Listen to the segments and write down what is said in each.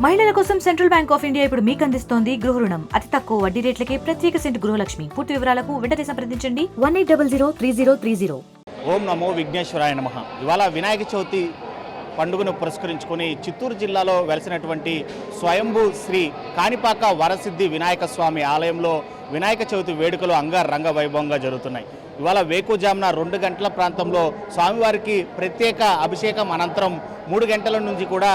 మహిళల కోసం central bank of India ఇప్పుడు మీకు అందిస్తోంది గృహ రుణం. అతి తక్కువ వడ్డీ రేట్లకే ప్రత్యేక సెంటు గృహలక్ష్మి. పూర్తి వివరాలకు వెంటనే సంప్రదించండి 18003030. ఓం నమో విఘ్నేశ్వరాయ నమః. ఇవాళ వినాయక చవితి పండుగను పురస్కరించుకొని చిత్తూరు జిల్లాలో వెలిసినటువంటి స్వయంభూ శ్రీ కాణిపాక వరసిద్ధి వినాయక స్వామి ఆలయంలో వినాయక చవితి వేడుకలు అంగరంగ వైభవంగా జరుగుతున్నాయి. ఇవాళ వేకుజామున 2 గంటల ప్రాంతంలో స్వామివారికి ప్రత్యేక అభిషేకం అనంతరం 3 గంటల నుంచి కూడా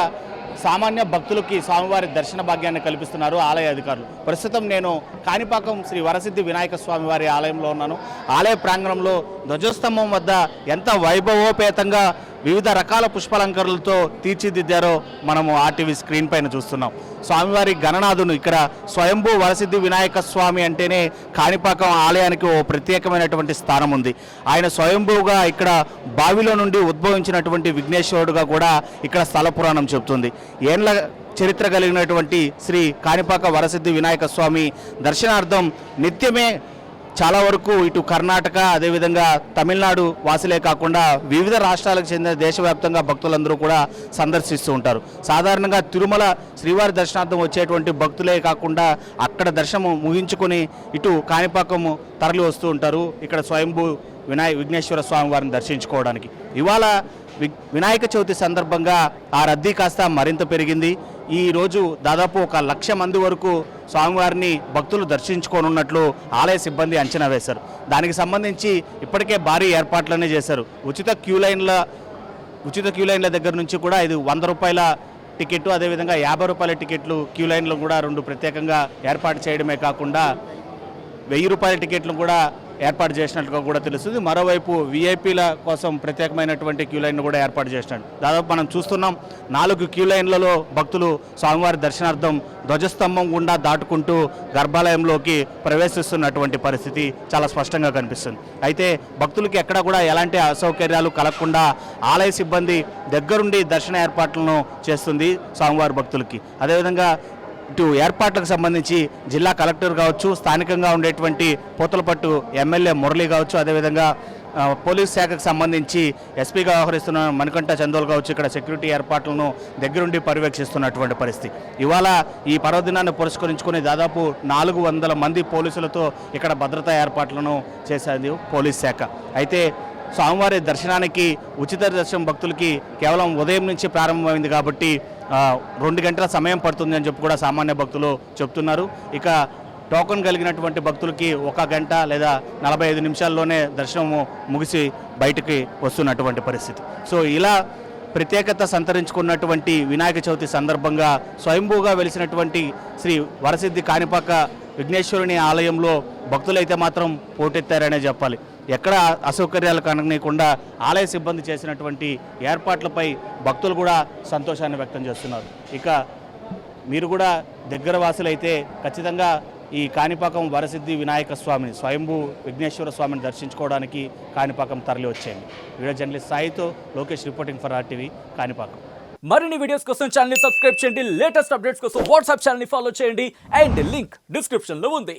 సామాన్య భక్తులకి స్వామివారి దర్శన భాగ్యాన్ని కల్పిస్తున్నారు ఆలయ అధికారులు. ప్రస్తుతం నేను కాణిపాకం శ్రీ వరసిద్ధి వినాయక స్వామివారి ఆలయంలో ఉన్నాను. ఆలయ ప్రాంగణంలో ధ్వజస్తంభం వద్ద ఎంత వైభవోపేతంగా వివిధ రకాల పుష్పాలంకరణలతో తీర్చిదిద్దారో మనము ఆర్టీవీ స్క్రీన్ పైన చూస్తున్నాం. స్వామివారి గణనాథును ఇక్కడ స్వయంభూ వరసిద్ధి వినాయక స్వామి అంటేనే కాణిపాకం ఆలయానికి ఓ ప్రత్యేకమైనటువంటి స్థానం ఉంది. ఆయన స్వయంభూగా ఇక్కడ బావిలో నుండి ఉద్భవించినటువంటి విఘ్నేశ్వరుడుగా కూడా ఇక్కడ స్థల పురాణం చెబుతుంది. ఏండ్ల చరిత్ర కలిగినటువంటి శ్రీ కాణిపాక వరసిద్ధి వినాయక స్వామి దర్శనార్థం నిత్యమే చాలా వరకు ఇటు కర్ణాటక అదేవిధంగా తమిళనాడు వాసులే కాకుండా వివిధ రాష్ట్రాలకు చెందిన దేశవ్యాప్తంగా భక్తులందరూ కూడా సందర్శిస్తూ ఉంటారు. సాధారణంగా తిరుమల శ్రీవారి దర్శనార్థం వచ్చేటువంటి భక్తులే కాకుండా అక్కడ దర్శనం ముగించుకొని ఇటు కాణిపాకము తరలి వస్తూ ఉంటారు ఇక్కడ స్వయంభూ విఘ్నేశ్వర స్వామి వారిని దర్శించుకోవడానికి. ఇవాళ వినాయక చవితి సందర్భంగా ఆ రద్దీ కాస్త మరింత పెరిగింది. ఈరోజు దాదాపు 1,00,000 మంది వరకు స్వామివారిని భక్తులు దర్శించుకోనున్నట్లు ఆలయ సిబ్బంది అంచనా వేశారు. దానికి సంబంధించి ఇప్పటికే భారీ ఏర్పాట్లనే చేశారు. ఉచిత క్యూ లైన్ల దగ్గర నుంచి కూడా ఇది 100 రూపాయల టికెట్, అదేవిధంగా 50 రూపాయల టికెట్లు క్యూ లైన్లు కూడా 2 ప్రత్యేకంగా ఏర్పాటు చేయడమే కాకుండా 1000 రూపాయల టికెట్లు కూడా ఏర్పాటు చేసినట్లుగా కూడా తెలుస్తుంది. మరోవైపు వీఐపీల కోసం ప్రత్యేకమైనటువంటి క్యూ లైన్ కూడా ఏర్పాటు చేసినట్టు దాదాపు మనం చూస్తున్నాం. 4 క్యూ లైన్లలో భక్తులు స్వామివారి దర్శనార్థం ధ్వజస్తంభం గుండా దాటుకుంటూ గర్భాలయంలోకి ప్రవేశిస్తున్నటువంటి పరిస్థితి చాలా స్పష్టంగా కనిపిస్తుంది. అయితే భక్తులకి ఎక్కడ కూడా ఎలాంటి అసౌకర్యాలు కలగకుండా ఆలయ సిబ్బంది దగ్గరుండి దర్శన ఏర్పాట్లను చేస్తుంది స్వామివారి భక్తులకి. అదేవిధంగా ఇటు ఏర్పాట్లకు సంబంధించి జిల్లా కలెక్టర్ కావచ్చు, స్థానికంగా ఉండేటువంటి పోతలపట్టు ఎమ్మెల్యే మురళి కావచ్చు, అదేవిధంగా పోలీస్ శాఖకు సంబంధించి ఎస్పీగా వ్యవహరిస్తున్న మణికంఠ చందోల్ కావచ్చు ఇక్కడ సెక్యూరిటీ ఏర్పాట్లను దగ్గరుండి పర్యవేక్షిస్తున్నటువంటి పరిస్థితి. ఇవాళ ఈ పర్వదినాన్ని పురస్కరించుకుని దాదాపు 400 మంది పోలీసులతో ఇక్కడ భద్రతా ఏర్పాట్లను చేసేది పోలీస్ శాఖ. అయితే స్వామివారి దర్శనానికి ఉచిత దర్శనం భక్తులకి కేవలం ఉదయం నుంచి ప్రారంభమైంది కాబట్టి 2 గంటల సమయం పడుతుంది అని చెప్పి కూడా సామాన్య భక్తులు చెప్తున్నారు. ఇక టోకన్ కలిగినటువంటి భక్తులకి 1 గంట లేదా 45 నిమిషాల్లోనే దర్శనము ముగిసి బయటికి వస్తున్నటువంటి పరిస్థితి. సో ఇలా ప్రత్యేకత సంతరించుకున్నటువంటి వినాయక చవితి సందర్భంగా స్వయంభూగా వెలిసినటువంటి శ్రీ వరసిద్ధి కాణిపాక విఘ్నేశ్వరుని ఆలయంలో భక్తులైతే మాత్రం పోటెత్తారనే చెప్పాలి. ఎక్కడ అసౌకర్యాలు కనగనీయకుండా ఆలయ సిబ్బంది చేసినటువంటి ఏర్పాట్లపై భక్తులు కూడా సంతోషాన్ని వ్యక్తం చేస్తున్నారు. ఇక మీరు కూడా దగ్గర వాసులైతే ఖచ్చితంగా ఈ కాణిపాకం వరసిద్ధి వినాయక స్వామిని స్వయంభూ విఘ్నేశ్వర స్వామిని దర్శించుకోవడానికి కాణిపాకం తరలి వచ్చేయండి. వీడియో జర్నలిస్ట్ సాయితో Lokesh reporting for RTV Kanipakam. మరిన్ని వీడియోస్ కోసం ఛానల్ ని సబ్స్క్రైబ్ చేయండి. లేటెస్ట్ అప్డేట్స్ కోసం వాట్సాప్ ఛానల్ ని ఫాలో చేయండి. అండ్ లింక్ డిస్క్రిప్షన్ లో ఉంది.